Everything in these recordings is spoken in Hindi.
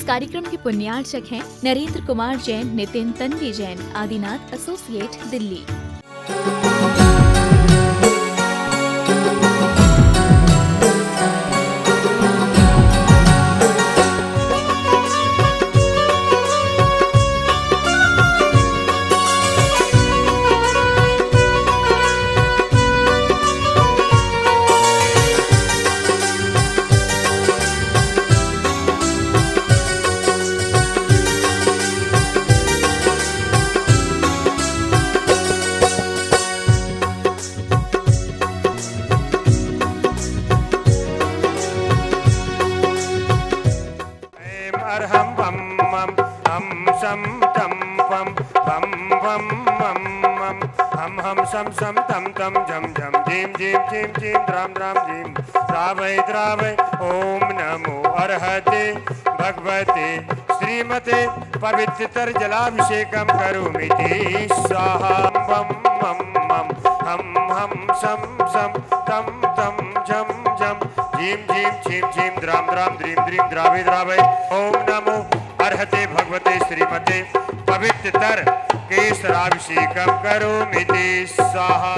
कार्यक्रम के पुण्यार्चक हैं नरेंद्र कुमार जैन, नितिन तन्वी जैन, आदिनाथ एसोसिएट, दिल्ली। सम सम तम तम झम झम झीम झीम झीम झीम द्राम द्राम झीम द्रावय द्रावय। ओम नमो अर्हते भगवते श्रीमते पवित्रतर जलाभिषेकम करोमीति स्वाहा। मम मम मम हम हम सम सम तम तम झम झम झीम झीम झीम झीम द्राम द्राम द्रीम द्रीम द्रावय द्रावय। ओम नमो अर्हते भगवते श्रीमते पवित्रतर केसराभिषेकम करोमीति स्वाहा।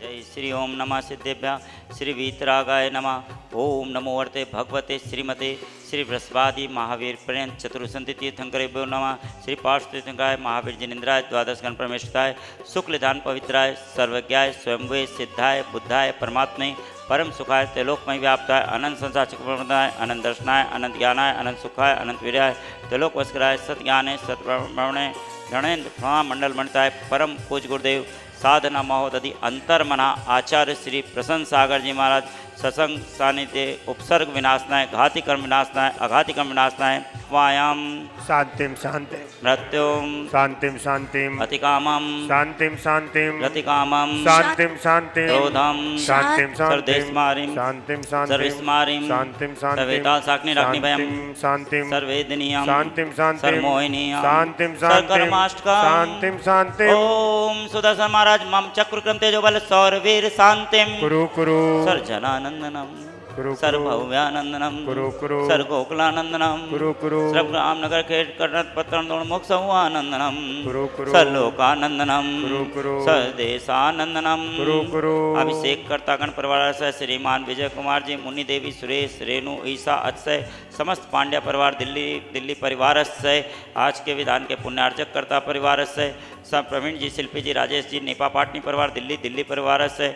जय श्री ओम नमः सिद्धेभ्यः श्री वीतरागाय नमः। ओम नमो वर्ते भगवते श्रीमते श्री बृहस्पति महावीर पर्यंत चतुर्संति तीर्थंकरेभ्यो नमः। श्री पार्श्वतीर्थंकराय महावीर जिनेन्द्राय द्वादश गण परमेश्वराय शुक्लदान पवित्राय सर्वज्ञाय स्वयंभुवे सिद्धाय बुद्धाय परमात्मे परम सुखाय त्रिलोकमय व्याप्ताय अनंत संसार चक्रवर्ताय अनंत दर्शनाय अनंत ज्ञानाय अनंत सुखाय अनंत वीर्याय त्रिलोक वस्कराय सतज्ञाने सतब्रह्मणे गणेन्द्र प्रणाम मंडल मंडताय परम पूज गुरुदेव साधना महोदधि अंतर्मना आचार्य श्री प्रसन्न सागर जी महाराज सत्संग सानिध्य उपसर्ग विनाशनाय घाति कर्म विनाशनाय अघाति कर्म विनाशनाय वायाम शांतिम शांतिम मृत्युम शांतिम शांतिम अतिकामम शांतिम शांतिम रतिकामम शांतिम शांतिम क्रोधम शांतिम सर्वदेशमारिम शांतिम शांतिम सर्विस्मारिम शांतिम शांतिम सर्वेता साग्नि अग्नि भयम शांतिम सर्वेदनीयम शांतिम शांतिम सर्वमोहिनीयम शांतिम शांतिम सर्वकर्माष्टकम शांतिम शांतिम। ओम सुदर्शन महाराज मम चक्रक्रम तेजोबल सौरवीर शांतिम कुरु कुरु सर्जनानंदनम कुरु सर्वभव्यानंदनम कुरु कुरु सर्वगोकुलानंदनम कुरु कुरु सर्वरामनगर खेट कर्णत पत्रण दोण मोक्ष आनंदनम कुरु कुरु सर्वलोकानंदनम कुरु कुरु सर्वदेशानंदनम कुरु कुरु। अभिषेक करता गण परिवार से श्रीमान विजय कुमार जी, मुनि देवी, सुरेश, रेणु, ईसा, अक्षय, समस्त पांड्या परिवार दिल्ली परिवार से आज के विधान के पुण्यार्चक करता परिवार से सब प्रवीण जी, शिल्पी जी, राजेश जी, नेपा पाटनी परिवार दिल्ली परिवार से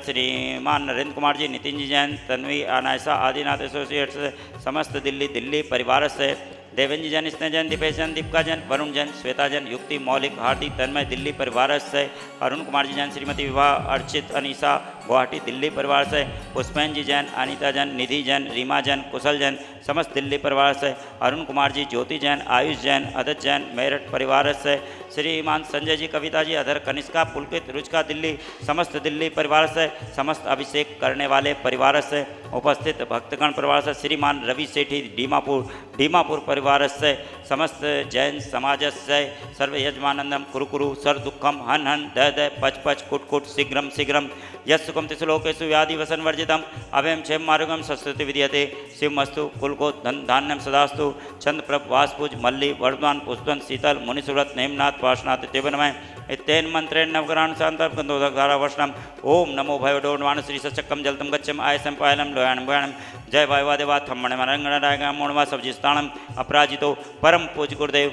श्रीमान नरेंद्र कुमार जी, नितिन जी जैन, तन्वी अनायसा आदिनाथ एसोसिएट से समस्त दिल्ली परिवार से देवेंद्र जी जैन, स्नेह जैन, दीपेश जैन, दीपिका जैन, वरुण जैन, श्वेता जैन, युक्ति, मौलिक, हार्दिक, तन्मय दिल्ली परिवार से अरुण कुमार जी जैन, श्रीमती विवाह, अर्चित, अनीसा गुवाहाटी दिल्ली परिवार से पुष्पेन जी जैन, अनीता जैन, निधि जैन, रीमा जैन, कुशल जैन समस्त दिल्ली परिवार से अरुण कुमार जी, ज्योति जैन, आयुष जैन, अदत जैन मेरठ परिवार से श्रीमान संजय जी, कविता जी, अधर कनिष्का, पुलकित, रुचिका दिल्ली समस्त दिल्ली परिवार से समस्त अभिषेक करने वाले परिवार से उपस्थित भक्तगण परिवार से श्रीमान रवि सेठी डीमापुर परिवार से समस्त जैन समाज से सर्व यजमानंदम कुरुकुरु सर दुखम हन हन दय दय पच पच कुट कुट शीघ्रम शीघ्रम यस्सुकम तिसलोकेषु व्याधि वसन वर्जितम अभयम क्षेम मार्गम संस्कृति विद्यते शिवमस्तु कुलको धन धान्यम सदास्तु छंद प्रभ वासपूज मल्ली वर्धमान पुष्पन शीतल मुनिसुव्रत नेमनाथ पार्श्वनाथ तेवनमय इत्येन मंत्रेण नवग्रहण शांतम गंधोदकधारा वर्षणम ओम नमो भयवडोन्वान श्री सचक्कम जलतम गच्छम आयसम पायलम लोयाणम भयाणम जय वायुवादेवा थम्मणे मरंगणरायगा मोणवा सब्जिस्तानम अपराजितो परम पूज गुरुदेव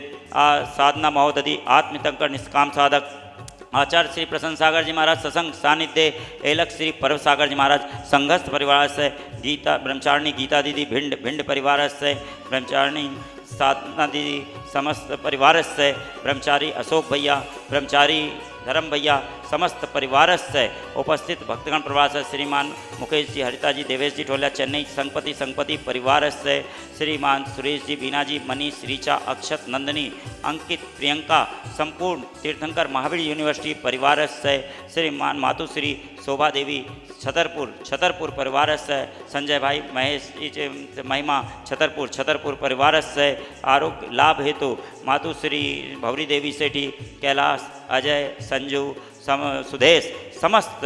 साधना महोदधि आत्मतंकर निष्काम साधक आचार्य श्री प्रसन्न सागर जी महाराज सत्संग सानिध्य एलक श्री पर्व सागर जी महाराज संघस्थ परिवार से गीता ब्रह्मचारिणी गीता दीदी भिंड परिवार से ब्रह्मचारिणी साधना दीदी समस्त परिवार से ब्रह्मचारी अशोक भैया ब्रह्मचारी धर्म भैया समस्त परिवार से उपस्थित भक्तगण परिवार से श्रीमान मुकेश जी, हरिता जी, देवेश जी ठोलिया चेन्नई संपति परिवार से श्रीमान सुरेश जी, बीना जी, मनीष, ऋचा, अक्षत, नंदनी, अंकित, प्रियंका संपूर्ण तीर्थंकर महावीर यूनिवर्सिटी परिवार से श्रीमान मातुश्री शोभा देवी छतरपुर परिवार से संजय भाई महेश महिमा छतरपुर परिवार से आरोग्य लाभ हेतु मातुश्री भवरी देवी सेठी कैलाश अजय संजू सुदेश समस्त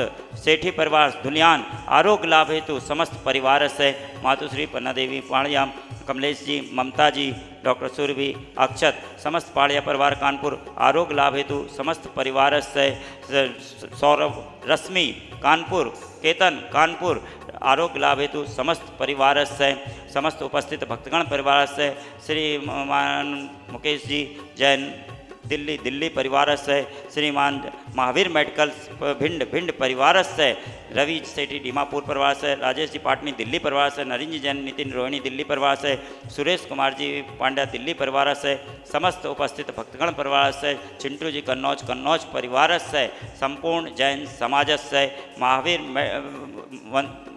सेठी परिवार धुलियान आरोग्य लाभ हेतु समस्त परिवार से मातुश्री पन्ना देवी पाणिया कमलेश जी, ममता जी, डॉक्टर सुरभि, अक्षत, समस्त पाड़िया परिवार कानपुर, आरोग्य लाभ हेतु समस्त परिवार से सौरभ, रश्मि कानपुर, केतन कानपुर, आरोग्य लाभ हेतु समस्त परिवार से समस्त उपस्थित भक्तगण परिवार से श्रीमान मुकेश जी जैन दिल्ली परिवार से श्रीमान महावीर मेडिकल भिंड परिवार से रवि सेठी दीमापुर परिवार से राजेश जी पाटनी दिल्ली परिवार से नरेंद्र जी जैन नितिन रोहिणी दिल्ली परिवार से सुरेश कुमार जी पांड्या दिल्ली परिवार से समस्त उपस्थित भक्तगण परिवार से चिंटू जी कन्नौज परिवार से संपूर्ण जैन समाज से महावीर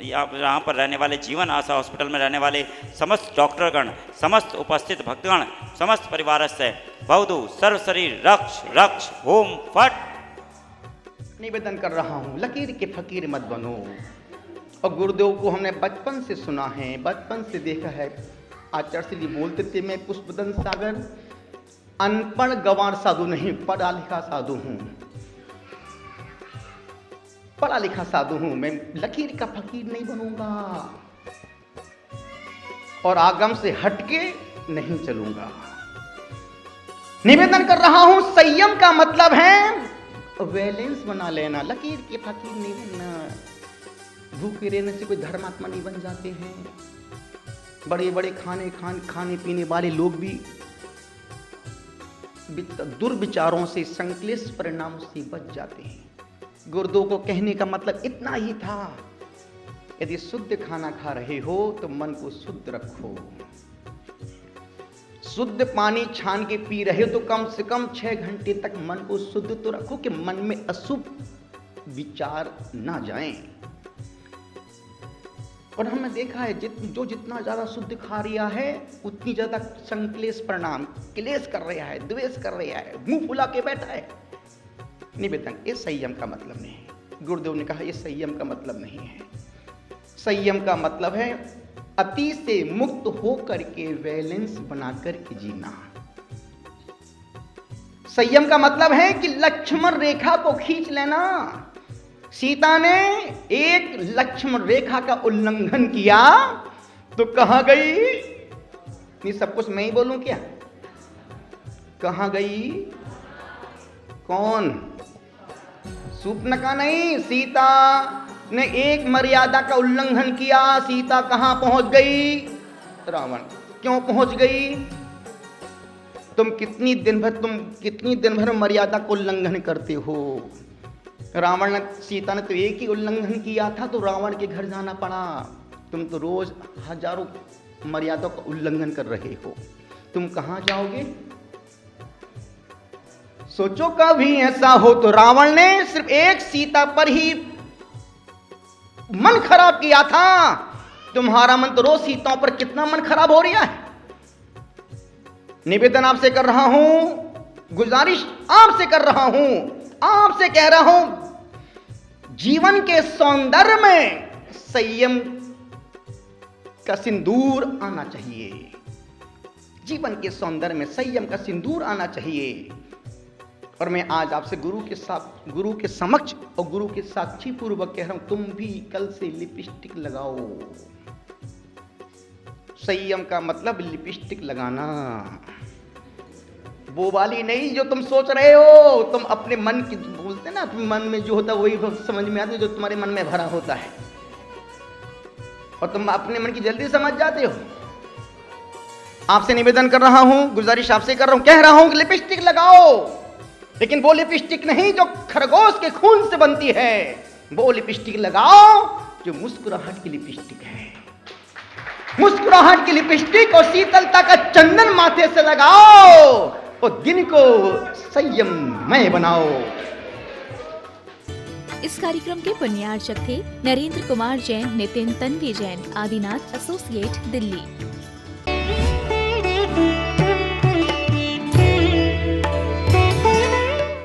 यहाँ पर रहने वाले जीवन आशा हॉस्पिटल में रहने वाले समस्त डॉक्टरगण, समस्त उपस्थित भक्तगण, समस्त परिवार से बहुधु सर्व शरीर रक्ष रक्ष होम फट निवेदन कर रहा हूँ, लकीर के फकीर मत बनो। और गुरुदेव को हमने बचपन से सुना है, बचपन से देखा है। आचार्य श्री जी बोलते थे, मैं पुष्पदन सागर अनपढ़ गंवार साधु नहीं, पढ़ा लिखा साधु हूँ, पढ़ा लिखा साधु हूँ, मैं लकीर का फकीर नहीं बनूंगा और आगम से हटके नहीं चलूंगा। निवेदन कर रहा हूं, संयम का मतलब है बैलेंस बना लेना, लकीर के फकीर नहीं बनना। भूखे रहने से कोई धर्मात्मा नहीं बन जाते हैं। बड़े बड़े खाने पीने वाले लोग भी दुर्विचारों से, संक्लेश परिणामों से बच जाते हैं। गुरुदेव को कहने का मतलब इतना ही था, यदि शुद्ध खाना खा रहे हो तो मन को शुद्ध रखो। शुद्ध पानी छान के पी रहे हो तो कम से कम 6 घंटे तक मन को शुद्ध तो रखो कि मन में अशुभ विचार ना जाएं। और हमने देखा है जो जितना ज्यादा शुद्ध खा रहा है उतनी ज्यादा संक्लेश परिणाम, क्लेश कर रहा है, द्वेष कर रहा है, मुंह फुला के बैठा है। निवेदन, ये संयम का मतलब नहीं है। गुरुदेव ने कहा ये संयम का मतलब नहीं है। संयम का मतलब है अति से मुक्त हो करके बैलेंस बना करके जीना। संयम का मतलब है कि लक्ष्मण रेखा को खींच लेना। सीता ने एक लक्ष्मण रेखा का उल्लंघन किया तो कहां गई? ये सब कुछ मैं ही बोलूं क्या? कहां गई? कौन? शूर्पणखा नहीं, सीता ने एक मर्यादा का उल्लंघन किया। सीता कहां पहुंच गई? रावण। क्यों पहुंच गई? तुम कितनी दिन भर मर्यादा को उल्लंघन करते हो। रावण ने, सीता ने तो एक ही उल्लंघन किया था तो रावण के घर जाना पड़ा। तुम तो रोज हजारों मर्यादा का उल्लंघन कर रहे हो, तुम कहां जाओगे? सोचो कभी ऐसा हो तो रावण ने सिर्फ एक सीता पर ही मन खराब किया था। तुम्हारा मन तो रोज सीताओं पर कितना मन खराब हो रहा है। निवेदन आपसे कर रहा हूं, गुजारिश आपसे कर रहा हूं, आपसे कह रहा हूं, जीवन के सौंदर्य में संयम का सिंदूर आना चाहिए। जीवन के सौंदर्य में संयम का सिंदूर आना चाहिए। और मैं आज आपसे गुरु के समक्ष और गुरु के साक्षी पूर्वक कह रहा हूं, तुम भी कल से लिपस्टिक लगाओ। संयम का मतलब लिपस्टिक लगाना, वो वाली नहीं जो तुम सोच रहे हो। तुम अपने मन की बोलते ना, तुम मन में जो होता है वही समझ में आती है जो तुम्हारे मन में भरा होता है, और तुम अपने मन की जल्दी समझ जाते हो। आपसे निवेदन कर रहा हूं, गुजारिश आपसे कर रहा हूं, कह रहा हूं कि लिपस्टिक लगाओ, लेकिन वो लिपस्टिक नहीं जो खरगोश के खून से बनती है। वो लिपस्टिक लगाओ जो मुस्कुराहट की लिपस्टिक है। मुस्कुराहट की लिपस्टिक और शीतलता का चंदन माथे से लगाओ और दिन को संयममय बनाओ। इस कार्यक्रम के पुण्यार्चक थे नरेंद्र कुमार जैन, नितिन तन्वी जैन, आदिनाथ एसोसिएट, दिल्ली।